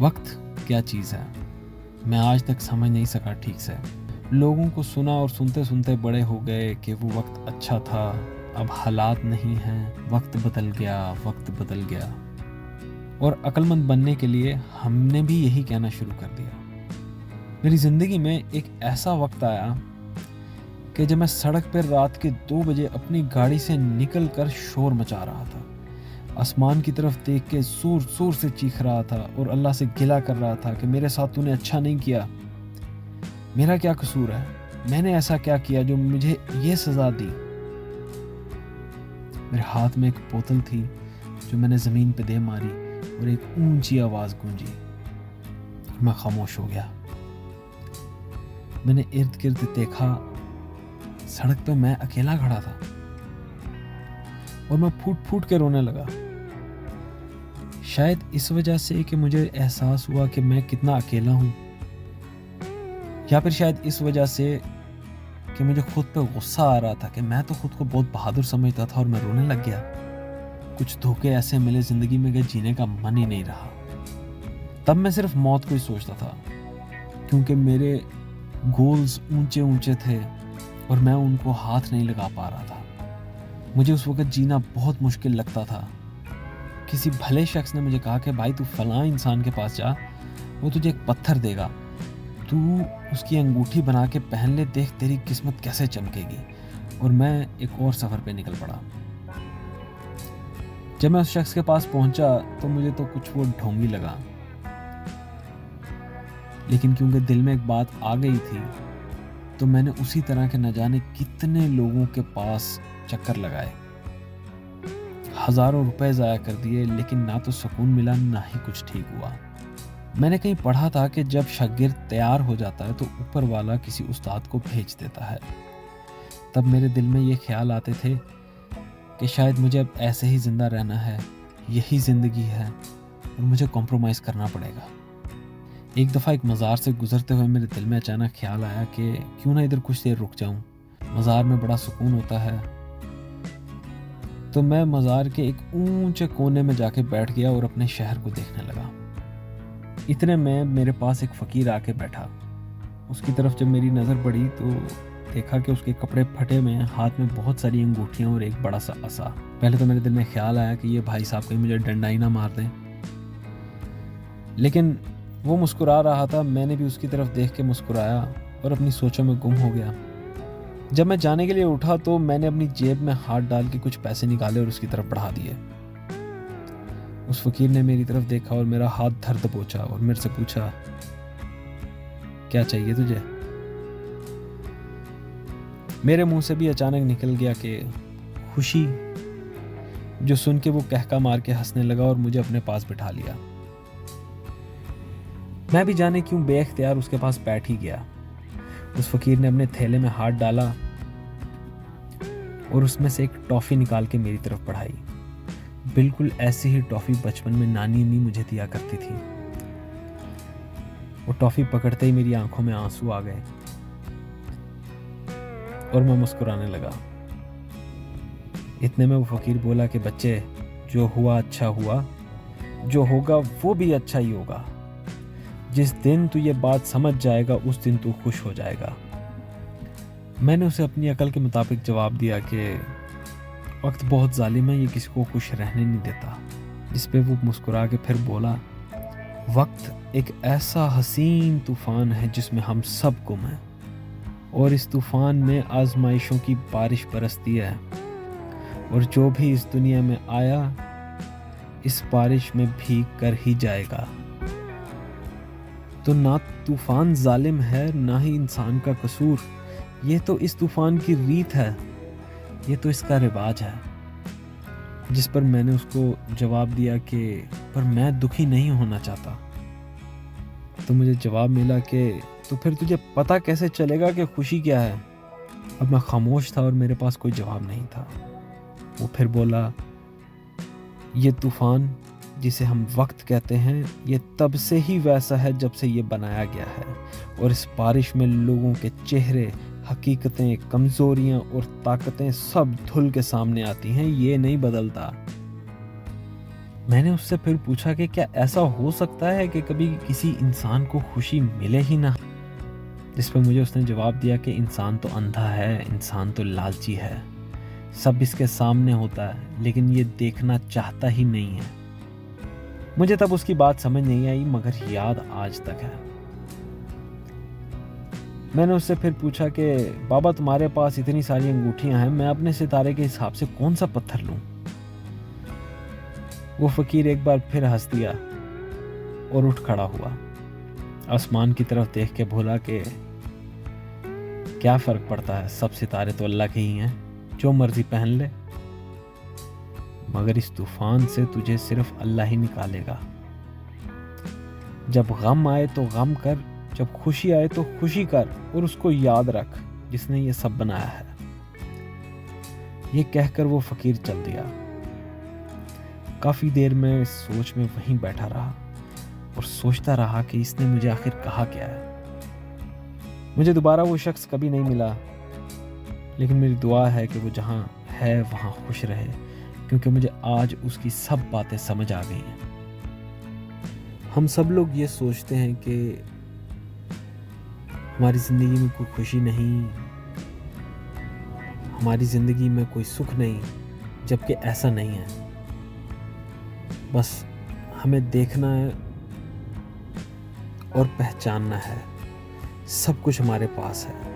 وقت کیا چیز ہے میں آج تک سمجھ نہیں سکا ٹھیک سے۔ لوگوں کو سنا اور سنتے سنتے بڑے ہو گئے کہ وہ وقت اچھا تھا، اب حالات نہیں ہیں، وقت بدل گیا۔ اور عقل مند بننے کے لیے ہم نے بھی یہی کہنا شروع کر دیا۔ میری زندگی میں ایک ایسا وقت آیا کہ جب میں سڑک پر رات کے 2 بجے اپنی گاڑی سے نکل کر شور مچا رہا تھا، آسمان کی طرف دیکھ کے زور زور سے چیخ رہا تھا اور اللہ سے گلہ کر رہا تھا کہ میرے ساتھ تو نے اچھا نہیں کیا، میرا کیا قصور ہے، میں نے ایسا کیا کیا جو مجھے یہ سزا دی۔ میرے ہاتھ میں ایک بوتل تھی جو میں نے زمین پہ دے ماری اور ایک اونچی آواز گونجی اور میں خاموش ہو گیا۔ میں نے ارد گرد دیکھا، سڑک پہ میں اکیلا کھڑا تھا اور میں پھوٹ پھوٹ کے رونے لگا۔ شاید اس وجہ سے کہ مجھے احساس ہوا کہ میں کتنا اکیلا ہوں، یا پھر شاید اس وجہ سے کہ مجھے خود پہ غصہ آ رہا تھا کہ میں تو خود کو بہت بہادر سمجھتا تھا اور میں رونے لگ گیا۔ کچھ دھوکے ایسے ملے زندگی میں کہ جینے کا من ہی نہیں رہا۔ تب میں صرف موت کو ہی سوچتا تھا، کیونکہ میرے گولز اونچے اونچے تھے اور میں ان کو ہاتھ نہیں لگا پا رہا تھا۔ مجھے اس وقت جینا بہت مشکل لگتا تھا۔ کسی بھلے شخص نے مجھے کہا کہ بھائی تو فلاں انسان کے پاس جا، وہ تجھے ایک پتھر دے گا، تو اس کی انگوٹھی بنا کے پہن لے، دیکھ تیری قسمت کیسے چمکے گی۔ اور میں ایک اور سفر پہ نکل پڑا۔ جب میں اس شخص کے پاس پہنچا تو مجھے تو کچھ وہ ڈھونگی لگا، لیکن کیونکہ دل میں ایک بات آ گئی تھی تو میں نے اسی طرح کے نہ جانے کتنے لوگوں کے پاس چکر لگائے، ہزاروں روپے ضائع کر دیے، لیکن نہ تو سکون ملا نہ ہی کچھ ٹھیک ہوا۔ میں نے کہیں پڑھا تھا کہ جب شاگرد تیار ہو جاتا ہے تو اوپر والا کسی استاد کو بھیج دیتا ہے۔ تب میرے دل میں یہ خیال آتے تھے کہ شاید مجھے اب ایسے ہی زندہ رہنا ہے، یہی زندگی ہے اور مجھے کمپرومائز کرنا پڑے گا۔ ایک دفعہ ایک مزار سے گزرتے ہوئے میرے دل میں اچانک خیال آیا کہ کیوں نہ ادھر کچھ دیر رک جاؤں، مزار میں بڑا سکون ہوتا ہے۔ تو میں مزار کے ایک اونچے کونے میں جا کے بیٹھ گیا اور اپنے شہر کو دیکھنے لگا۔ اتنے میں میرے پاس ایک فقیر آ کے بیٹھا۔ اس کی طرف جب میری نظر پڑی تو دیکھا کہ اس کے کپڑے پھٹے ہوئے ہیں، ہاتھ میں بہت ساری انگوٹھیاں اور ایک بڑا سا عصا۔ پہلے تو میرے دل میں خیال آیا کہ یہ بھائی صاحب کہیں مجھے ڈنڈا ہی نہ مار دیں، لیکن وہ مسکرا رہا تھا، میں نے بھی اس کی طرف دیکھ کے مسکرایا اور اپنی سوچوں میں گم ہو گیا۔ جب میں جانے کے لیے اٹھا تو میں نے اپنی جیب میں ہاتھ ڈال کے کچھ پیسے نکالے اور اس کی طرف بڑھا دیے۔ اس فقیر نے میری طرف دیکھا اور میرا ہاتھ دھر دبوچا اور میرے سے پوچھا، کیا چاہیے تجھے؟ میرے منہ سے بھی اچانک نکل گیا کہ خوشی، جو سن کے وہ کہکا مار کے ہنسنے لگا اور مجھے اپنے پاس بٹھا لیا۔ میں بھی جانے کیوں بے اختیار اس کے پاس بیٹھ ہی گیا۔ اس فقیر نے اپنے تھیلے میں ہاتھ ڈالا اور اس میں سے ایک ٹافی نکال کے میری طرف بڑھائی۔ بالکل ایسی ہی ٹافی بچپن میں نانی امی مجھے دیا کرتی تھی۔ وہ ٹافی پکڑتے ہی میری آنکھوں میں آنسو آ گئے اور میں مسکرانے لگا۔ اتنے میں وہ فقیر بولا کہ بچے، جو ہوا اچھا ہوا، جو ہوگا وہ بھی اچھا ہی ہوگا۔ جس دن تو یہ بات سمجھ جائے گا اس دن تو خوش ہو جائے گا۔ میں نے اسے اپنی عقل کے مطابق جواب دیا کہ وقت بہت ظالم ہے، یہ کسی کو خوش رہنے نہیں دیتا۔ جس پہ وہ مسکرا کے پھر بولا، وقت ایک ایسا حسین طوفان ہے جس میں ہم سب گم ہیں، اور اس طوفان میں آزمائشوں کی بارش برستی ہے، اور جو بھی اس دنیا میں آیا اس بارش میں بھیگ کر ہی جائے گا۔ تو نہ طوفان ظالم ہے نہ ہی انسان کا قصور، یہ تو اس طوفان کی ریت ہے، یہ تو اس کا رواج ہے۔ جس پر میں نے اس کو جواب دیا کہ پر میں دکھی نہیں ہونا چاہتا۔ تو مجھے جواب ملا کہ تو پھر تجھے پتہ کیسے چلے گا کہ خوشی کیا ہے؟ اب میں خاموش تھا اور میرے پاس کوئی جواب نہیں تھا۔ وہ پھر بولا، یہ طوفان جسے ہم وقت کہتے ہیں، یہ تب سے ہی ویسا ہے جب سے یہ بنایا گیا ہے، اور اس بارش میں لوگوں کے چہرے، حقیقتیں، کمزوریاں اور طاقتیں سب دھل کے سامنے آتی ہیں، یہ نہیں بدلتا۔ میں نے اس سے پھر پوچھا کہ کیا ایسا ہو سکتا ہے کہ کبھی کسی انسان کو خوشی ملے ہی نہ؟ جس پہ مجھے اس نے جواب دیا کہ انسان تو اندھا ہے، انسان تو لالچی ہے، سب اس کے سامنے ہوتا ہے لیکن یہ دیکھنا چاہتا ہی نہیں ہے۔ مجھے تب اس کی بات سمجھ نہیں آئی مگر یاد آج تک ہے۔ میں نے اس سے پھر پوچھا کہ بابا تمہارے پاس اتنی ساری انگوٹھیاں ہیں، میں اپنے ستارے کے حساب سے کون سا پتھر لوں؟ وہ فقیر ایک بار پھر ہنس دیا اور اٹھ کھڑا ہوا، آسمان کی طرف دیکھ کے بولا کہ کیا فرق پڑتا ہے، سب ستارے تو اللہ کے ہی ہیں، جو مرضی پہن لے، مگر اس طوفان سے تجھے صرف اللہ ہی نکالے گا۔ جب غم آئے تو غم کر، جب خوشی آئے تو خوشی کر، اور اس کو یاد رکھ جس نے یہ سب بنایا ہے۔ یہ کہہ کر وہ فقیر چل دیا۔ کافی دیر میں سوچ میں وہیں بیٹھا رہا اور سوچتا رہا کہ اس نے مجھے آخر کہا کیا ہے۔ مجھے دوبارہ وہ شخص کبھی نہیں ملا، لیکن میری دعا ہے کہ وہ جہاں ہے وہاں خوش رہے، کیونکہ مجھے آج اس کی سب باتیں سمجھ آ گئی ہیں۔ ہم سب لوگ یہ سوچتے ہیں کہ ہماری زندگی میں کوئی خوشی نہیں، ہماری زندگی میں کوئی سکھ نہیں، جبکہ ایسا نہیں ہے۔ بس ہمیں دیکھنا ہے اور پہچاننا ہے، سب کچھ ہمارے پاس ہے۔